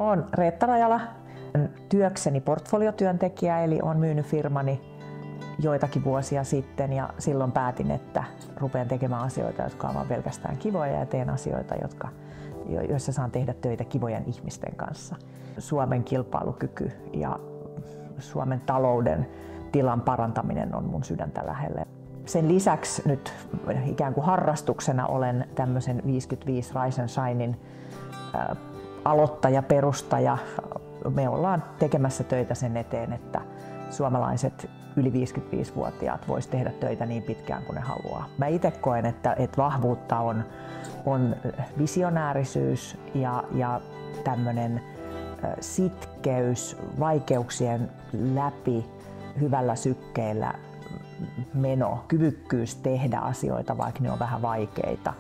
Olen Reetta Rajala, työkseni portfoliotyöntekijä, eli olen myynyt firmani joitakin vuosia sitten ja silloin päätin, että rupean tekemään asioita, jotka ovat pelkästään kivoja ja teen asioita, joissa saan tehdä töitä kivojen ihmisten kanssa. Suomen kilpailukyky ja Suomen talouden tilan parantaminen on mun sydäntä lähellä. Sen lisäksi nyt ikään kuin harrastuksena olen tämmöisen 55 Rise and Shinein aloittaja, perustaja. Me ollaan tekemässä töitä sen eteen, että suomalaiset yli 55-vuotiaat vois tehdä töitä niin pitkään kuin ne haluaa. Mä itse koen, että vahvuutta on visionäärisyys ja tämmöinen sitkeys, vaikeuksien läpi hyvällä sykkeellä meno, kyvykkyys tehdä asioita, vaikka ne on vähän vaikeita.